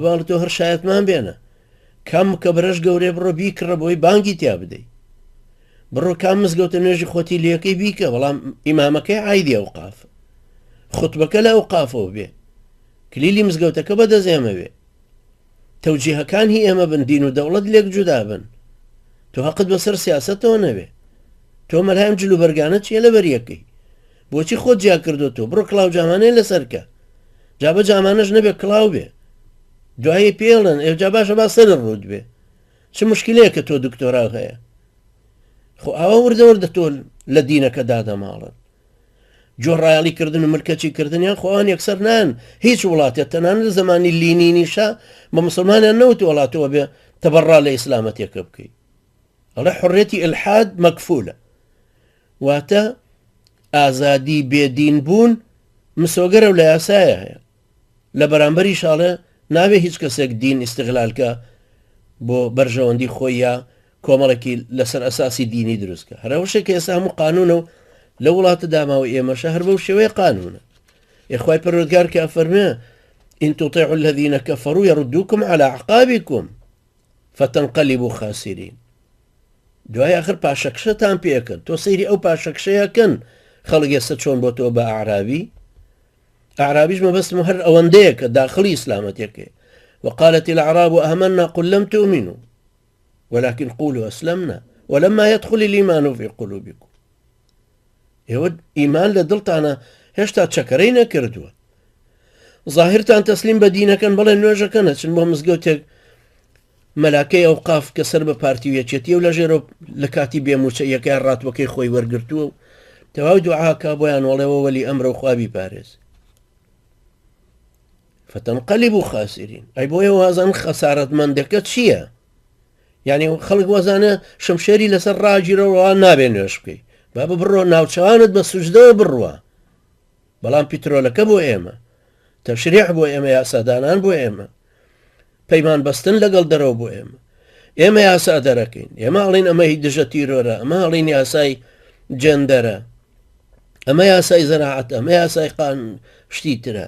باڵ تۆ هەر شایەتمان بێنە کام کە بەرەش گەورەی بڕۆ بیکڕە بۆی بانگی تیا بدەیت بڕۆ کام مزگەوتە نوێژی خۆتی لەکەی بیکە بەڵام ئیمامەکەی عایدی ئەوقاف خوتبەکە لە ئەوقافەوە بێ کلیلی مزگەوتەکە بەدەزێمەوێ تەوجیهەکان هی ئێمە بن دین و دەوڵەت لێک جودا بن تۆ حەقت بەسەر سیاسەتەوە نەبێ تۆ مەلام جلو بەرگانە چیە لە بەریەکەی بۆچی خۆت جیا کردو تۆ بڕۆ کڵاو جامانەی لەسەرکە جابە جامانەش نەبێ کڵاو بێ دوایی پێڵن ئێجا باشە با سەر ڕوود بێ چ مشکلەیە کە تۆ دکتۆرا هەیە خۆ ئەوە وردەوردە تۆ لە دینەکە دادەماڵن جۆڕایاڵیکردن و ملکەچی کردنیان خۆیان یەکسەر نان هیچ وڵاتێت تەنان لە زمانی لینینیشا بە مسلمانیان نەوت وڵاتەوە بێ تەبەڕا لە ئیسلامەتێکە بکەیت ئەڵێ حڕێتی ئلحاد مەکفولە واتە ئازادی بێدین بوون مسۆگەرە و لە یاسایە هەیە لە بەرامبەری شاڵە ناوێ هیچ کەسێک دین ئیستیغلالکە بۆ بەرژەوەندی خۆی یا کۆمەڵێکی لەسەر ئەساسی دینی دروستکە هەرەوە شێکە ئێستا هەموو قانونە و لە وڵاتە داماوە ئێمەشە هەر بەو شێوەیە قانونە یخوای پەروەردگار کە ئەفەرمێ إن تطيعوا الذين كفروا يردوكم على أعقابكم فتنقلبوا خاسرين دوای آخر پاشەکشەتان پێکەن تۆ سەیری ئەو پاشەکشەیەکەن خەڵک ئێستا چۆن بۆ تۆ بە ئاعرابی ئاعرابیش مەبەستم هەر ئەوەندەیە کە داخلی ئیسلامەتێکێ وقالت الأعراب آمنا قل لم تؤمنوا ولكن قولوا أسلمنا ولما يدخل الإيمان في قلوبكم ئێوە ئیمان لە دڵتانە هێشتا چەکەرەی نەکردووە ظاهرتان تەسلیم بە دینەکەن بەڵێ نوێژەکەنە چن بۆ مزگەوتێک مەلاکەی ئەوقاف کە سەر بە پارتیویەچێتی و لە ژێرە لە کاتی بێموچە یەکیان ڕاتوەکەی خۆی وەرگرتووە و تەواو دوعاکە بۆیان وەڵێەوە وەلی ئەمرە و خوابی پارێز فتنقلبوا خاسرين ئەی بۆیە وازان خەسارەتمەندەکە چییە یعنی خەڵک وەزانە شەمشێری لەسەر ڕاگیرەوە نابێ نوێش بکەی با بڕۆ ناوچەوانت بە سوژدەوە بڕوە بەڵام پیترۆلەکە بۆ ئێمە تەشریع بۆ ئێمە یاسادانان بۆ ئێمە پەیمان بەستن لەگەڵ دەرەوە بۆ ئێمە ئێمە یاسا دەرەکەین ئێمە ئەڵین ئەمە هی دژە تیرۆرە ئەمە ئەڵین یاسای جێندەرە ئەمە یاسای زەراعەت ئەمە یاسای قان شتی ترە